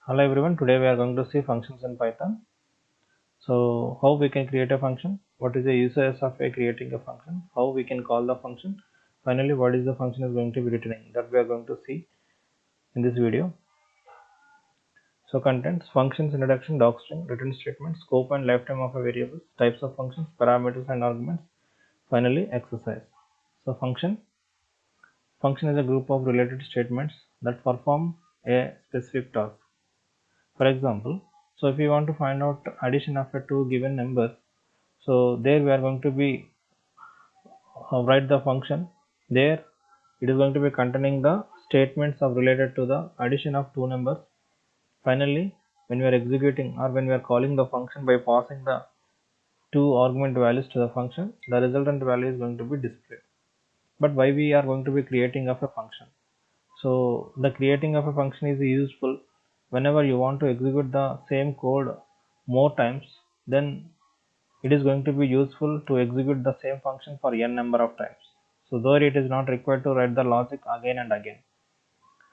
Hello everyone, today we are going to see functions in Python. So how we can create a function, what is the uses of creating a function, how we can call the function, finally what is the function is going to be returning, that we are going to see in this video. So contents, functions, introduction, docstring, return statement, scope and lifetime of a variable, types of functions, parameters and arguments, finally exercise. So function is a group of related statements that perform a specific task. For example, so if you want to find out addition of a two given numbers, so there we are going to be write the function. There it is going to be containing the statements of related to the addition of two numbers. Finally, when we are executing or when we are calling the function by passing the two argument values to the function, the resultant value is going to be displayed. But why we are going to be creating of a function? So the creating of a function is useful whenever you want to execute the same code more times, then it is going to be useful to execute the same function for n number of times. So though it is not required to write the logic again and again,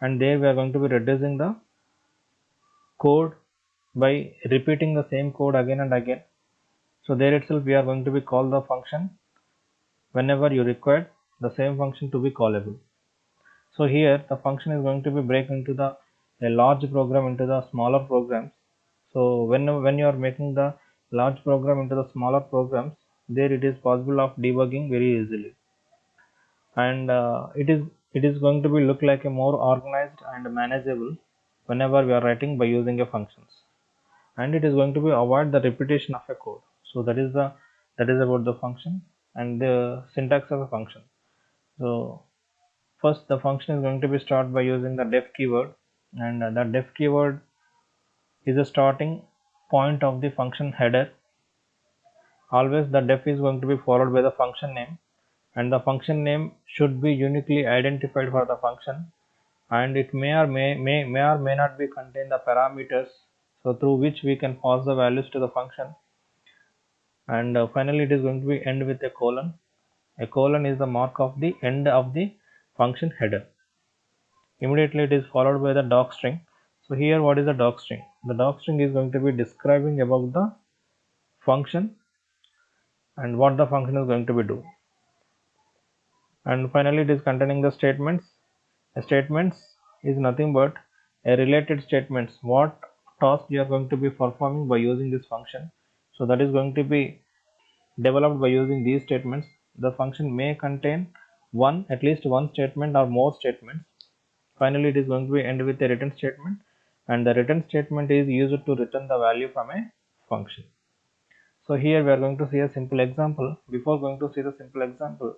and there we are going to be reducing the code by repeating the same code again and again. So there itself we are going to be call the function whenever you require the same function to be callable. So here the function is going to be break into the a large program into the smaller programs. So when you are making the large program into the smaller programs, there it is possible of debugging very easily, and it is going to be look like a more organized and manageable whenever we are writing by using a functions, and it is going to be avoid the repetition of a code. So that is about the function and the syntax of a function. So first, the function is going to be start by using the def keyword, and the def keyword is a starting point of the function header. Always the def is going to be followed by the function name, and the function name should be uniquely identified for the function, and it may or may not be contain the parameters, so through which we can pass the values to the function. And finally it is going to be end with a colon. A colon is the mark of the end of the function header. Immediately it is followed by the docstring. So here what is the docstring? The docstring is going to be describing about the function and what the function is going to be do. And finally it is containing the statements. A statements is nothing but a related statements, what task you are going to be performing by using this function. So that is going to be developed by using these statements. The function may contain at least one statement or more statements. Finally it is going to be end with a return statement, and the return statement is used to return the value from a function. So here we are going to see a simple example. Before going to see the simple example,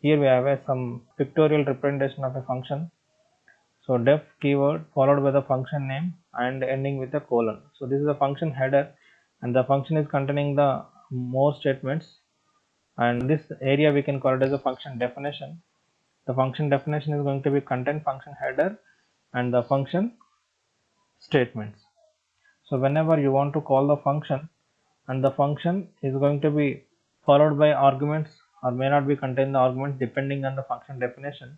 here we have some pictorial representation of a function. So def keyword followed by the function name and ending with a colon. So this is a function header, and the function is containing the more statements, and this area we can call it as a function definition. The function definition is going to be contain function header and the function statements. So whenever you want to call the function, and the function is going to be followed by arguments or may not be contain the arguments depending on the function definition.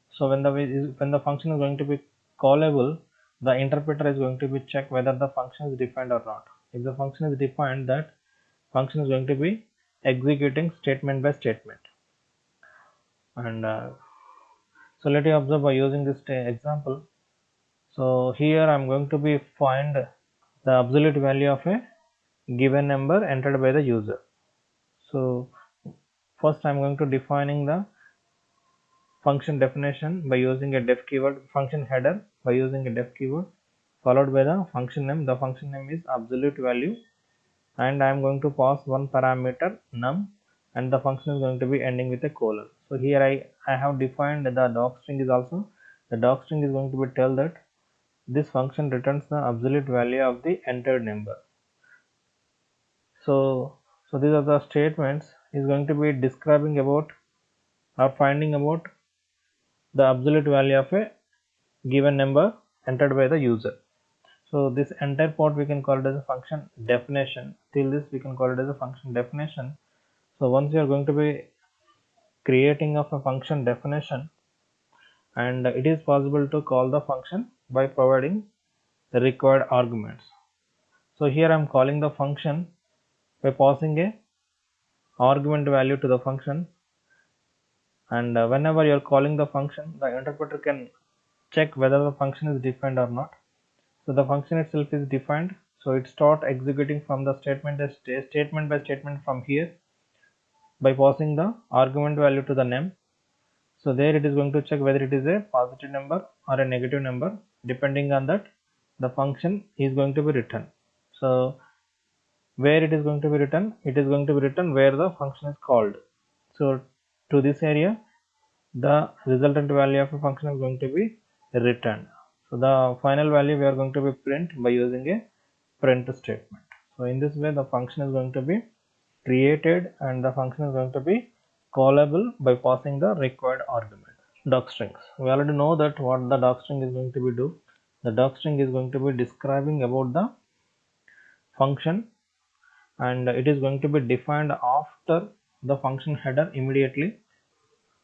So when the function is going to be callable, the interpreter is going to be check whether the function is defined or not. If the function is defined, that function is going to be executing statement by statement. And so let you observe by using this example. So here I'm going to be find the absolute value of a given number entered by the user. So first I'm going to defining the function definition by using a def keyword, function header by using a def keyword followed by the function name. The function name is absolute value, and I am going to pass one parameter num, and the function is going to be ending with a colon. So here I have defined the docstring is also, the docstring is going to be tell that this function returns the absolute value of the entered number. So these are the statements is going to be describing about or finding about the absolute value of a given number entered by the user. So this entire part we can call it as a function definition. Till this we can call it as a function definition. So once you are going to be creating of a function definition, and it is possible to call the function by providing required arguments. So here I am calling the function by passing a argument value to the function, and whenever you are calling the function, the interpreter can check whether the function is defined or not. So the function itself is defined, so it start executing from the statement by statement from here by passing the argument value to the name. So there it is going to check whether it is a positive number or a negative number. Depending on that, the function is going to be written. So where it is going to be written, it is going to be written where the function is called. So to this area, the resultant value of a function is going to be returned. So the final value we are going to be print by using a print statement. So in this way, the function is going to be created and the function is going to be callable by passing the required argument. Docstrings. We already know that what the docstring is going to be do. The docstring is going to be describing about the function, and it is going to be defined after the function header immediately.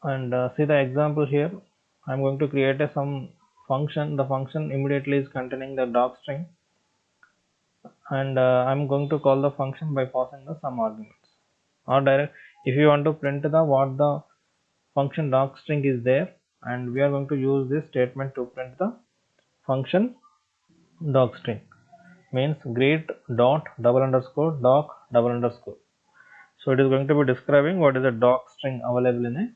And see the example here. I'm going to create some function. The function immediately is containing the docstring, and I'm going to call the function by passing the some arguments. Or direct, if you want to print the what the function docstring is there, and we are going to use this statement to print the function docstring, means greet dot double underscore doc double underscore. So it is going to be describing what is the docstring available in a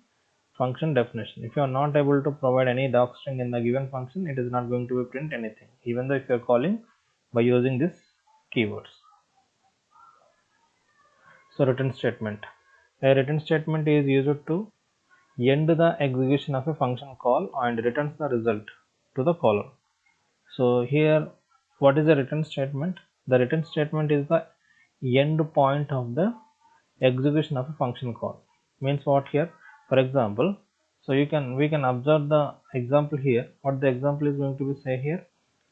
function definition. If you are not able to provide any docstring in the given function, it is not going to be print anything, even though if you are calling by using this keywords. So return statement. A return statement is used to end the execution of a function call and returns the result to the caller. So here, what is a return statement? The return statement is the end point of the execution of a function call. Means what here? For example, so we can observe the example here. What the example is going to be say here?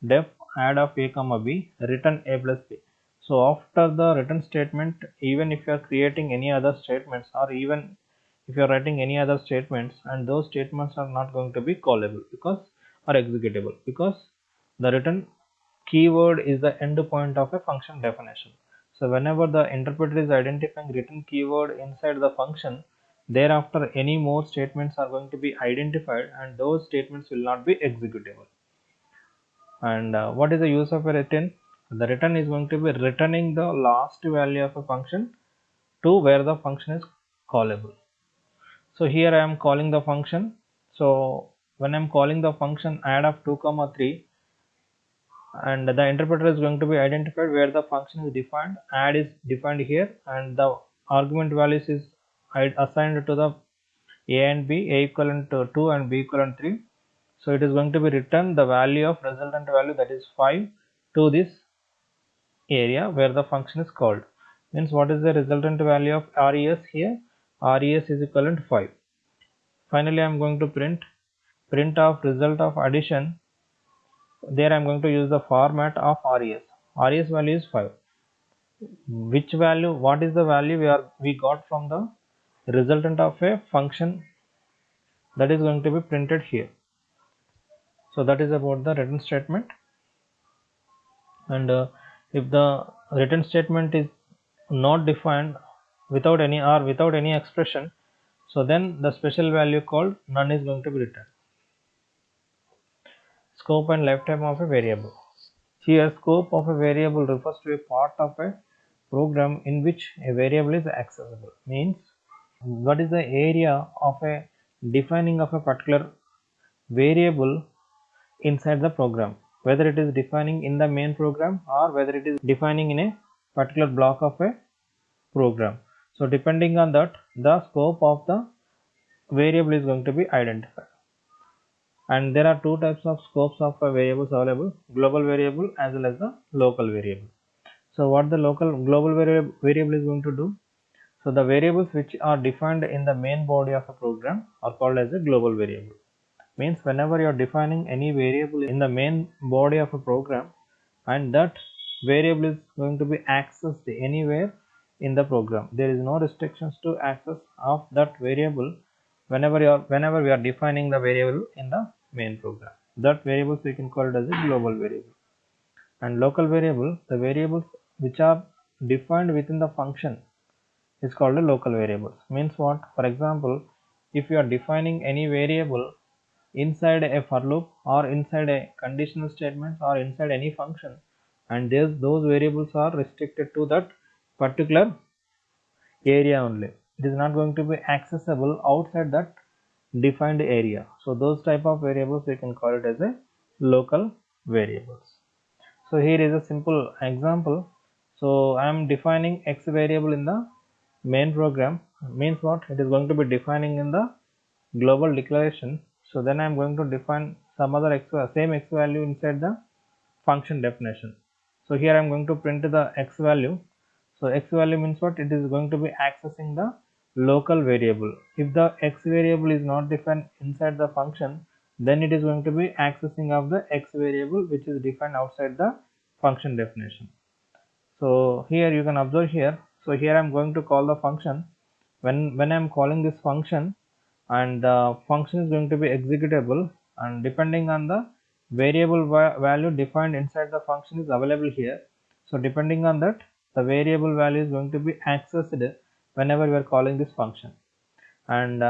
Def add of a comma b, return a plus b. So after the return statement, even if you are creating any other statements, or even if you are writing any other statements, and those statements are not going to be callable because or executable, because the return keyword is the end point of a function definition. So whenever the interpreter is identifying return keyword inside the function, thereafter any more statements are going to be identified and those statements will not be executable. And what is the use of a return? The return is going to be returning the last value of a function to where the function is callable. So here I am calling the function. So when I am calling the function add of 2 comma 3, and the interpreter is going to be identified where the function is defined. Add is defined here, and the argument values is assigned to the a and b, a equivalent to 2 and b equivalent 3. So it is going to be returned the value of resultant value, that is 5, to this area where the function is called. Means what is the resultant value of res here? Res is equivalent to 5. Finally I am going to print of result of addition. There I am going to use the format of res. Res value is 5. Which value, what is the value we got from the resultant of a function, that is going to be printed here. So that is about the return statement. And if the return statement is not defined without any or without any expression, so then the special value called none is going to be returned. Scope and lifetime of a variable. Here scope of a variable refers to a part of a program in which a variable is accessible. Means what is the area of a defining of a particular variable inside the program, whether it is defining in the main program or whether it is defining in a particular block of a program. So depending on that, the scope of the variable is going to be identified. And there are two types of scopes of variables available: global variable as well as the local variable. So what the global variable is going to do? So the variables which are defined in the main body of a program are called as a global variable. Means whenever you are defining any variable in the main body of a program, and that variable is going to be accessed anywhere in the program, there is no restrictions to access of that variable whenever we are defining the variable in the main program. That variables we can call it as a global variable. And local variable, the variables which are defined within the function is called a local variables. Means what? For example, if you are defining any variable inside a for loop or inside a conditional statement or inside any function, and those variables are restricted to that particular area only, it is not going to be accessible outside that defined area. So those type of variables we can call it as a local variables. So here is a simple example. So I am defining x variable in the main program. Means what? It is going to be defining in the global declaration. So then I am going to define some other same x value inside the function definition. So here I am going to print the x value. So x value means what? It is going to be accessing the local variable. If the x variable is not defined inside the function, then it is going to be accessing of the x variable which is defined outside the function definition. So here you can observe here. So here I am going to call the function. When I am calling this function, and the function is going to be executable, and depending on the variable value defined inside the function is available here. So depending on that, the variable value is going to be accessed whenever we are calling this function. And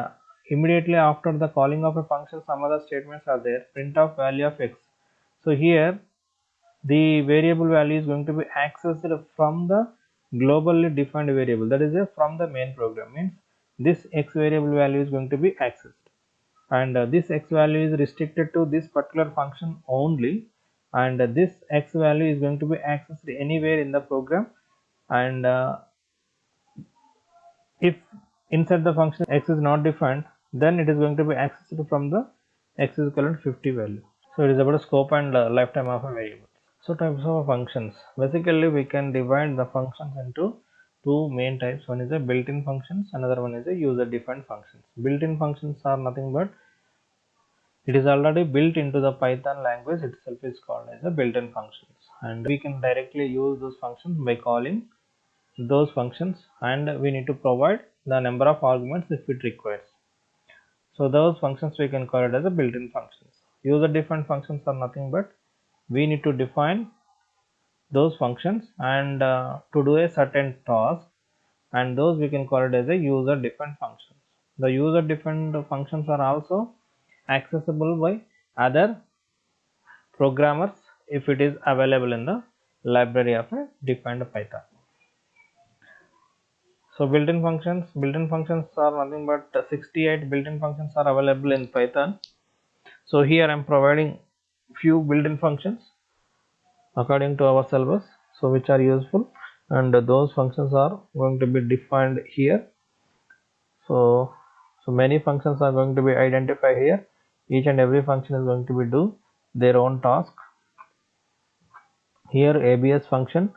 immediately after the calling of a function, some other statements are there. Print of value of x. So here the variable value is going to be accessed from the globally defined variable, that is from the main program. Means this x variable value is going to be accessed, and this x value is restricted to this particular function only, and this x value is going to be accessed anywhere in the program. And if inside the function x is not defined, then it is going to be accessed from the x is equal to 50 value. So it is about the scope and lifetime of a variable. So types of functions. Basically, we can divide the functions into two main types. One is a built-in functions, another one is a user-defined functions. Built-in functions are nothing but it is already built into the Python language itself, is called as a built-in functions, and we can directly use those functions by calling those functions, and we need to provide the number of arguments if it requires. So those functions we can call it as a built-in functions. User-defined functions are nothing but we need to define those functions and to do a certain task, and those we can call it as a user defined functions. The user defined functions are also accessible by other programmers if it is available in the library of a defined Python. So built-in functions are nothing but 68 built-in functions are available in Python. So here I am providing few built-in functions according to our syllabus, so which are useful, and those functions are going to be defined here. So many functions are going to be identified here. Each and every function is going to be do their own task. Here ABS function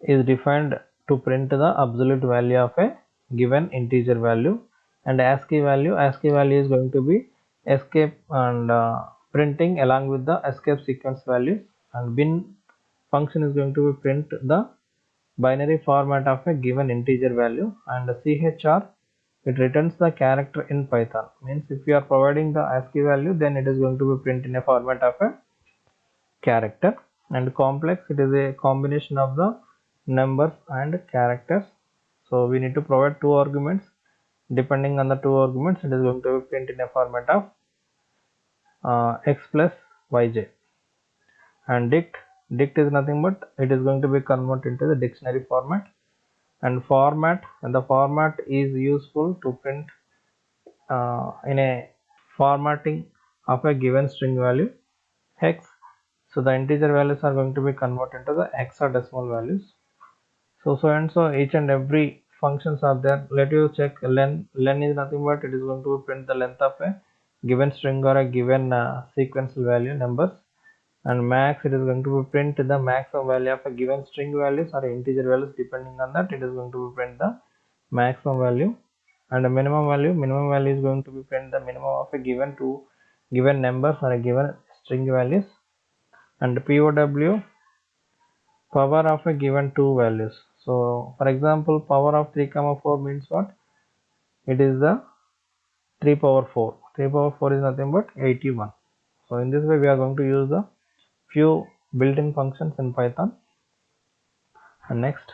is defined to print the absolute value of a given integer value, and ASCII value is going to be escape and printing along with the escape sequence values, and bin function is going to be print the binary format of a given integer value, and the CHR it returns the character in Python. Means if you are providing the ASCII value, then it is going to be print in a format of a character. And complex, it is a combination of the numbers and characters. So we need to provide two arguments. Depending on the two arguments, it is going to be print in a format of x plus yj. And dict is nothing but it is going to be converted into the dictionary format. And the format is useful to print in a formatting of a given string value. Hex, so the integer values are going to be converted into the hexadecimal values. So each and every functions are there. Let you check len is nothing but it is going to print the length of a given string or a given sequential value numbers. And max, it is going to print the maximum value of a given string values or integer values. Depending on that, it is going to print the maximum value. And the minimum value is going to be print the minimum of a given numbers or a given string values. And POW, power of a given two values. So for example, power of 3 comma 4 means what? It is the 3 power 4 is nothing but 81. So in this way we are going to use the few built-in functions in Python. And next,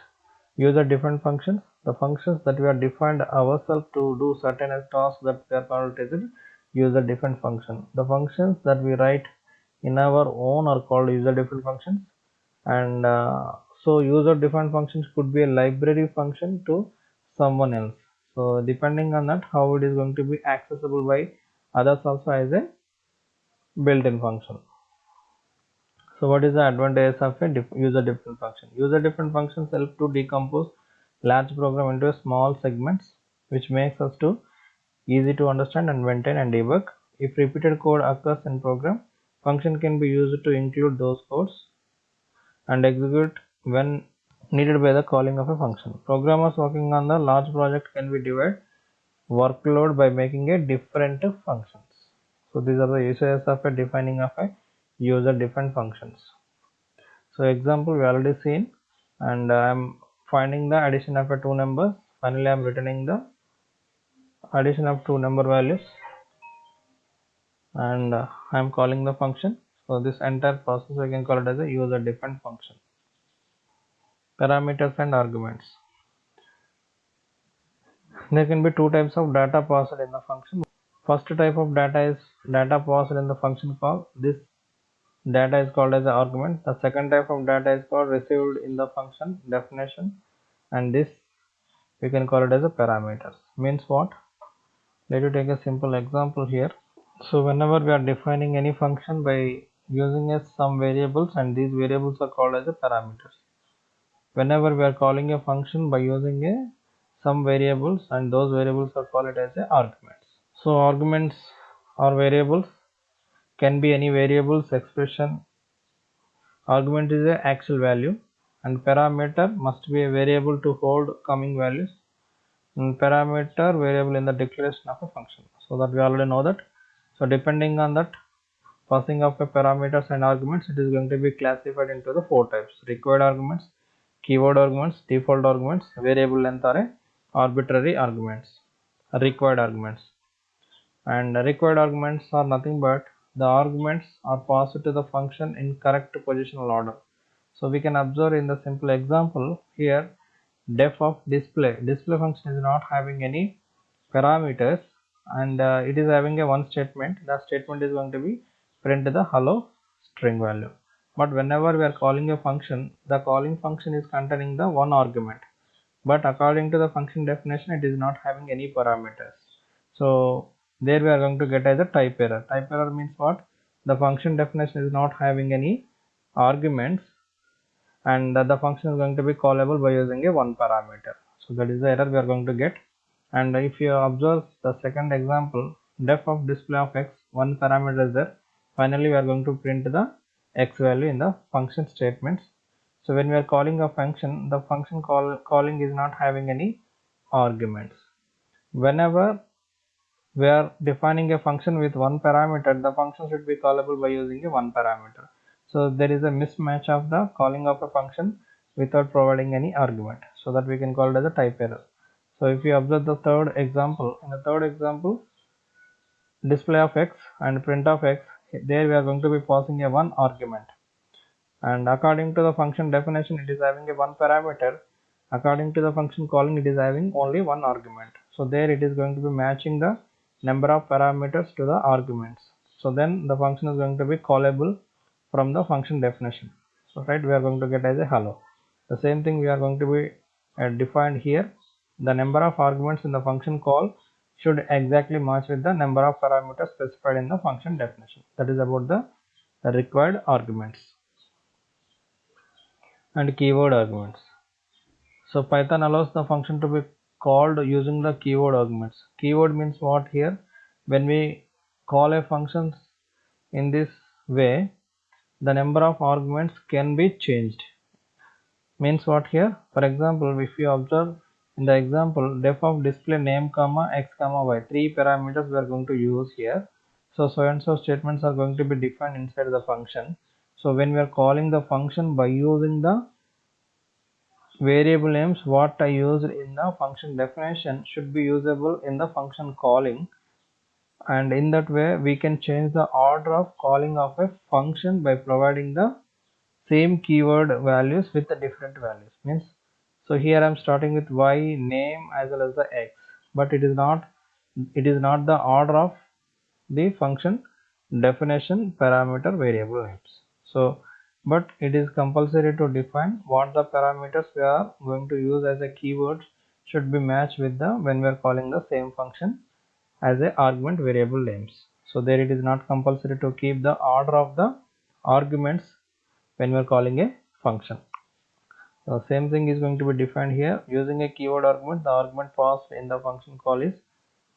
user-defined functions. The functions that we are defined ourselves to do certain tasks that we are called as user-defined function. The functions that we write in our own are called user-defined functions. And so user-defined functions could be a library function to someone else. So depending on that, how it is going to be accessible by others also as a built-in function. So what is the advantage of a user-defined function? User-defined functions help to decompose large program into small segments, which makes us to easy to understand and maintain and debug. If repeated code occurs in program, function can be used to include those codes and execute when needed by the calling of a function. Programmers working on the large project can be divided workload by making a different functions. So these are the uses of a defining of a user-defined functions. So example we already seen, and I am finding the addition of a two numbers. Finally, I am returning the addition of two number values, and I am calling the function. So this entire process I can call it as a user-defined function. Parameters and arguments. There can be two types of data passed in the function. First type of data is data passed in the function call. This data is called as an argument. The second type of data is called received in the function definition, and this we can call it as a parameters. Means what? Let us take a simple example here. So whenever we are defining any function by using some variables, and these variables are called as a parameters. Whenever we are calling a function by using some variables, and those variables are called as a arguments. So arguments or variables can be any variables expression. Argument is a actual value, and parameter must be a variable to hold coming values, and parameter variable in the declaration of a function. So that we already know that. So depending on that passing of a parameters and arguments, it is going to be classified into the four types: required arguments, keyword arguments, default arguments, variable length or a arbitrary arguments. Required arguments. And required arguments are nothing but the arguments are passed to the function in correct positional order. So we can observe in the simple example here, def of display function is not having any parameters, and it is having a one statement. The statement is going to be print the hello string value. But whenever we are calling a function, the calling function is containing the one argument, but according to the function definition it is not having any parameters. So there we are going to get as a type error. Type error means what? The function definition is not having any arguments, and the function is going to be callable by using a one parameter. So that is the error we are going to get. And if you observe the second example, def of display of x, one parameter is there. Finally we are going to print the x value in the function statements. So when we are calling a function, the function calling is not having any arguments. Whenever we are defining a function with one parameter, the function should be callable by using a one parameter. So there is a mismatch of the calling of a function without providing any argument, so that we can call it as a type error. So if you observe the third example, in the third example, display of x and print of x, there we are going to be passing a one argument, and according to the function definition it is having a one parameter. According to the function calling, it is having only one argument. So there it is going to be matching the number of parameters to the arguments. So then the function is going to be callable from the function definition. So right, we are going to get as a hello. The same thing we are going to be defined here. The number of arguments in the function call should exactly match with the number of parameters specified in the function definition. That is about the required arguments. And keyword arguments. So Python allows the function to be called using the keyword arguments. Keyword means what here? When we call a function in this way, the number of arguments can be changed. Means what here? For example, if you observe in the example, def of display name comma x comma y, three parameters we are going to use here. So and so statements are going to be defined inside the function. So when we are calling the function by using the variable names, what I used in the function definition should be usable in the function calling, and in that way we can change the order of calling of a function by providing the same keyword values with the different values. Means, so here I'm starting with y name as well as the x, but it is not the order of the function definition parameter variable names. So but it is compulsory to define what the parameters we are going to use as a keywords should be matched with the when we are calling the same function as a argument variable names. So there it is not compulsory to keep the order of the arguments when we are calling a function. So same thing is going to be defined here using a keyword argument. The argument passed in the function call is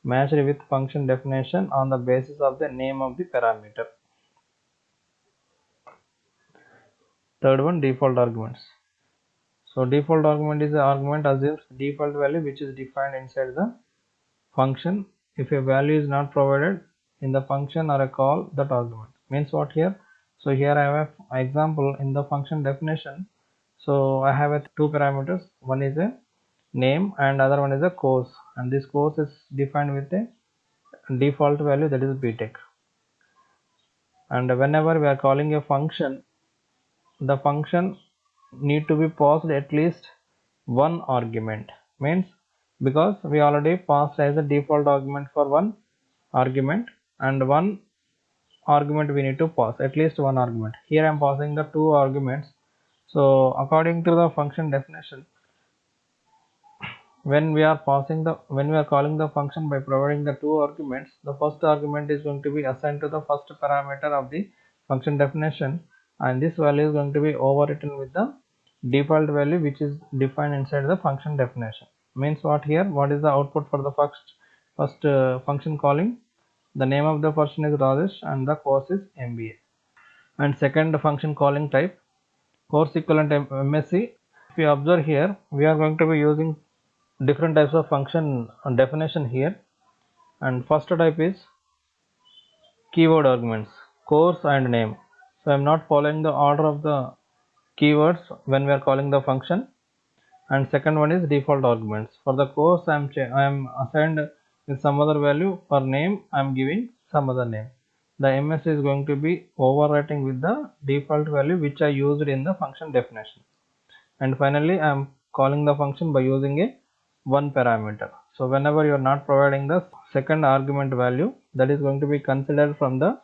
matched with function definition on the basis of the name of the parameter. Third one, default arguments. So default argument is the argument assumes default value which is defined inside the function. If a value is not provided in the function or a call that argument. Means what here? So here I have an example in the function definition. So I have two parameters. One is a name and other one is a course, and this course is defined with a default value, that is btech. And whenever we are calling a function, the function need to be passed at least one argument. Means because we already passed as a default argument for one argument, and one argument we need to pass at least one argument. Here I am passing the two arguments. So according to the function definition, when we are calling the function by providing the two arguments, the first argument is going to be assigned to the first parameter of the function definition, and this value is going to be overwritten with the default value which is defined inside the function definition. Means what here? What is the output for the first function calling? The name of the person is Rajesh and the course is MBA. And second function calling type, course equivalent MSc. If you observe here, we are going to be using different types of function definition here, and first type is keyword arguments, course and name. So I'm not following the order of the keywords when we are calling the function. And second one is default arguments. For the course I am assigned with some other value. For name I am giving some other name. The MS is going to be overwriting with the default value which I used in the function definition. And finally I am calling the function by using a one parameter. So whenever you are not providing the second argument value, that is going to be considered from the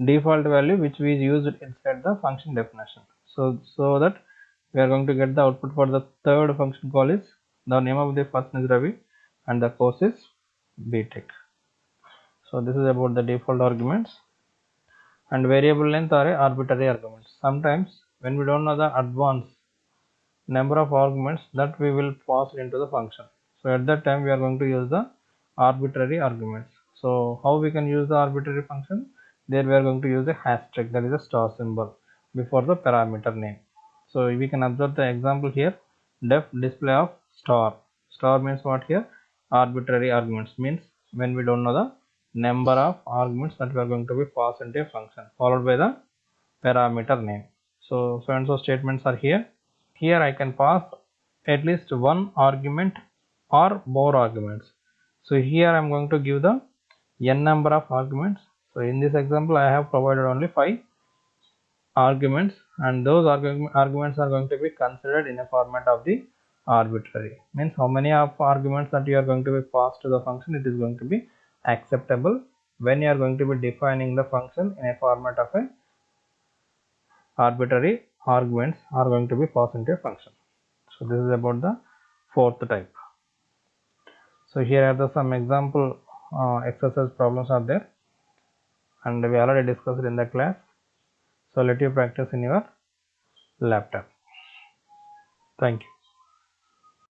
default value which we used inside the function definition. So that we are going to get the output for the third function call is the name of the person is Ravi and the course is BTech. So this is about the default arguments. And variable length are arbitrary arguments. Sometimes when we don't know the advanced number of arguments that we will pass into the function, so at that time we are going to use the arbitrary arguments. So how we can use the arbitrary function? There we are going to use a hashtag, that is a star symbol before the parameter name. So we can observe the example here, def display of star. Star means what here? Arbitrary arguments, means when we don't know the number of arguments that we are going to be passed into a function followed by the parameter name. So and so statements are here. Here I can pass at least one argument or more arguments. So here I am going to give the n number of arguments. So in this example I have provided only 5 arguments, and those arguments are going to be considered in a format of the arbitrary. Means how many of arguments that you are going to be passed to the function, it is going to be acceptable when you are going to be defining the function in a format of a arbitrary arguments are going to be passed into a function. So this is about the fourth type. So here are some example exercise problems are there, and we already discussed in the class. So let you practice in your laptop. Thank you.